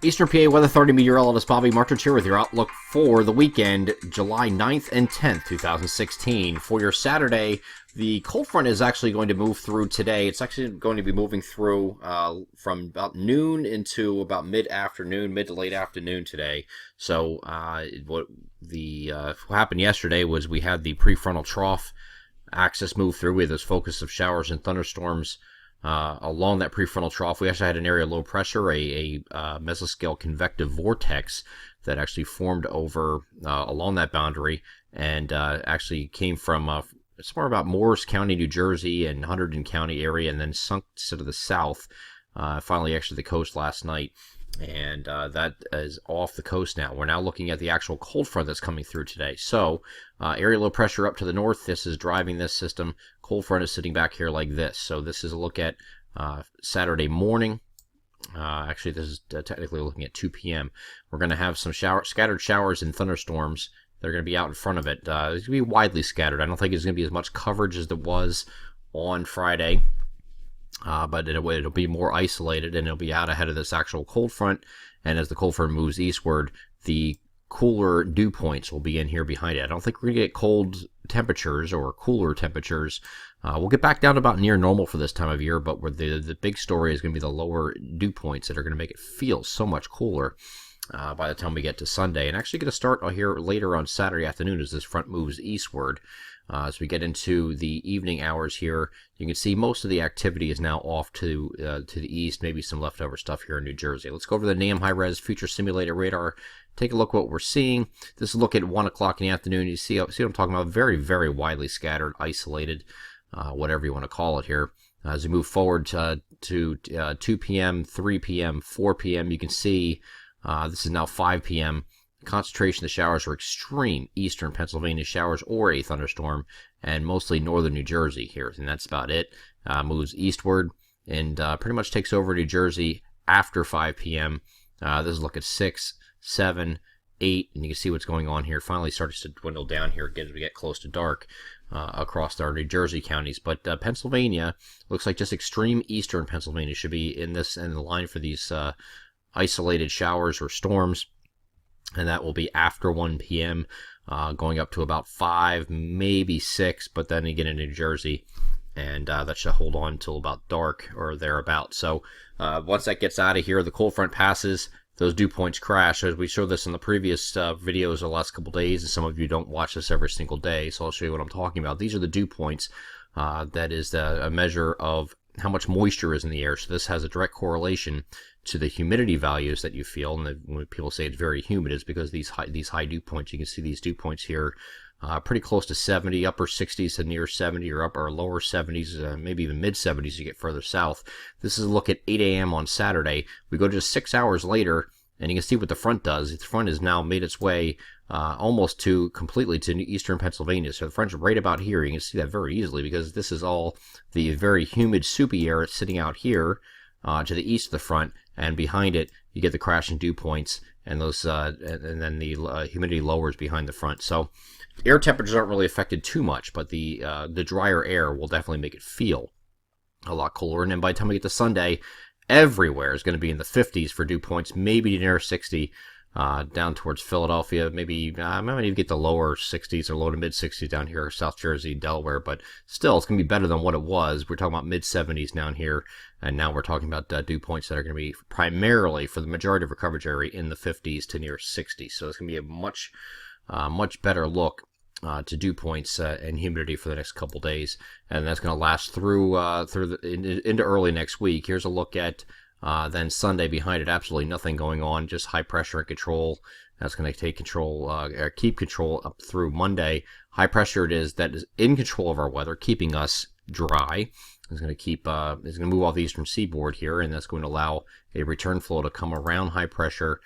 Eastern PA Weather Authority meteorologist Bobby Martrich here with your outlook for the weekend, July 9th and 10th, 2016. For your Saturday, the cold front is actually going to move through today. It's actually going to be moving through from about noon into about mid-afternoon, mid to late afternoon today. So what happened yesterday was we had the prefrontal trough axis move through. We had this focus of showers and thunderstorms along that prefrontal trough. We actually had an area of low pressure, a mesoscale convective vortex that actually formed over along that boundary and actually came from somewhere about Morris County, New Jersey, and Hunterdon County area, and then sunk to the south, finally exited the coast last night. And that is off the coast now. We're now looking at the actual cold front that's coming through today. So area low pressure up to the north. This is driving this system. Cold front is sitting back here like this. So this is a look at Saturday morning. Actually, this is technically looking at 2 p.m. We're going to have some scattered showers and thunderstorms. They're going to be out in front of it. It's going to be widely scattered. I don't think it's going to be as much coverage as there was on Friday. But it'll be more isolated, and it'll be out ahead of this actual cold front. And as the cold front moves eastward, the cooler dew points will be in here behind it. I don't think we're going to get cold temperatures or cooler temperatures. We'll get back down to about near normal for this time of year, but where the big story is going to be the lower dew points that are going to make it feel so much cooler by the time we get to Sunday. And actually going to start here later on Saturday afternoon as this front moves eastward. As we get into the evening hours here, you can see most of the activity is now off to the east, maybe some leftover stuff here in New Jersey. Let's go over the NAM high-res future simulated radar. Take a look at what we're seeing. This is a look at 1 o'clock in the afternoon. You see what I'm talking about? Very, very widely scattered, isolated, whatever you want to call it here. As we move forward to 2 p.m., 3 p.m., 4 p.m., you can see this is now 5 p.m., concentration of the showers are extreme eastern Pennsylvania showers or a thunderstorm, and mostly northern New Jersey here, and that's about it. Moves eastward and pretty much takes over New Jersey after 5 p.m. This is a look at 6, 7, 8, and you can see what's going on here. Finally starts to dwindle down here again as we get close to dark across our New Jersey counties. But Pennsylvania looks like just extreme eastern Pennsylvania should be in the line for these isolated showers or storms. And that will be after 1 p.m., going up to about 5, maybe 6, but then again in New Jersey, and that should hold on until about dark or thereabouts. So once that gets out of here, the cold front passes, those dew points crash. As we showed this in the previous videos the last couple days, and some of you don't watch this every single day, so I'll show you what I'm talking about. These are the dew points. That is a measure of how much moisture is in the air. So this has a direct correlation to the humidity values that you feel. And when people say it's very humid, it's because these high dew points, you can see these dew points here, pretty close to 70, upper 60s to near 70, or upper or lower 70s, maybe even mid 70s as you get further south. This is a look at 8 a.m. on Saturday. We go just 6 hours later, and you can see what the front does. The front has now made its way almost completely to eastern Pennsylvania. So the front's right about here. You can see that very easily because this is all the very humid, soupy air sitting out here to the east of the front, and behind it you get the crashing dew points, and those and then the humidity lowers behind the front. So air temperatures aren't really affected too much, but the drier air will definitely make it feel a lot cooler. And then by the time we get to Sunday, everywhere is going to be in the 50s for dew points, maybe near 60 down towards Philadelphia. Maybe I might even get the lower 60s or low to mid 60s down here, South Jersey, Delaware. But still, it's going to be better than what it was. We're talking about mid 70s down here, and now we're talking about dew points that are going to be primarily, for the majority of our coverage area, in the 50s to near 60. So it's going to be a much better look to dew points and humidity for the next couple days, and that's going to last through into early next week. Here's a look at then Sunday. Behind it, absolutely nothing going on, just high pressure and control. That's going to take control, or keep control up through Monday. High pressure that is in control of our weather, keeping us dry. It's going to keep, it's going to move off the eastern seaboard here, and that's going to allow a return flow to come around high pressure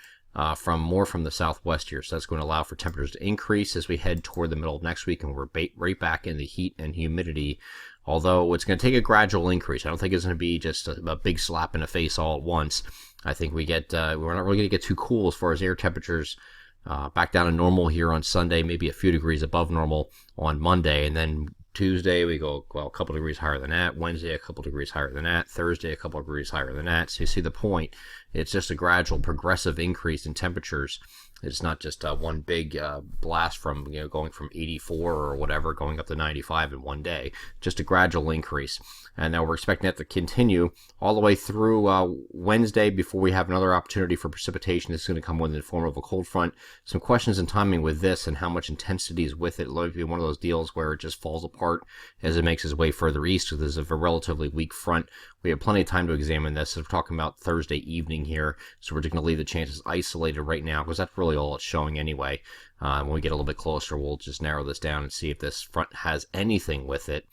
from the southwest here. So that's going to allow for temperatures to increase as we head toward the middle of next week, and we're right back in the heat and humidity. Although it's going to take a gradual increase. I don't think it's going to be just a big slap in the face all at once. I think we're not really going to get too cool as far as air temperatures. Back down to normal here on Sunday, maybe a few degrees above normal on Monday, and then Tuesday, we go, well, a couple degrees higher than that. Wednesday, a couple degrees higher than that. Thursday, a couple degrees higher than that. So you see the point. It's just a gradual, progressive increase in temperatures. It's not just one big blast from, going from 84 or whatever, going up to 95 in one day. Just a gradual increase. And now we're expecting that to continue all the way through Wednesday before we have another opportunity for precipitation. This is going to come in the form of a cold front. Some questions and timing with this and how much intensity is with it. It'll likely be one of those deals where it just falls apart as it makes its way further east. So there's a relatively weak front. We have plenty of time to examine this. We're talking about Thursday evening here, so we're just going to leave the chances isolated right now because that's really all it's showing anyway. When we get a little bit closer, we'll just narrow this down and see if this front has anything with it,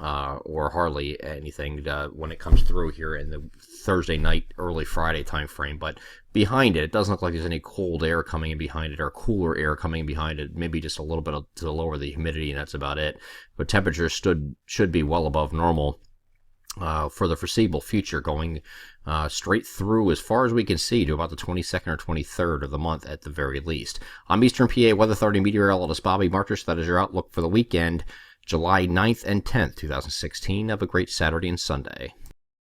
or hardly anything when it comes through here in the Thursday night, early Friday time frame. But behind it, it doesn't look like there's any cold air coming in behind it or cooler air coming in behind it. Maybe just a little bit to lower the humidity, and that's about it. But temperatures should be well above normal for the foreseeable future, going straight through as far as we can see to about the 22nd or 23rd of the month at the very least. I'm Eastern PA Weather Authority meteorologist Bobby Martrich. That is your outlook for the weekend, July 9th and 10th, 2016. Have a great Saturday and Sunday.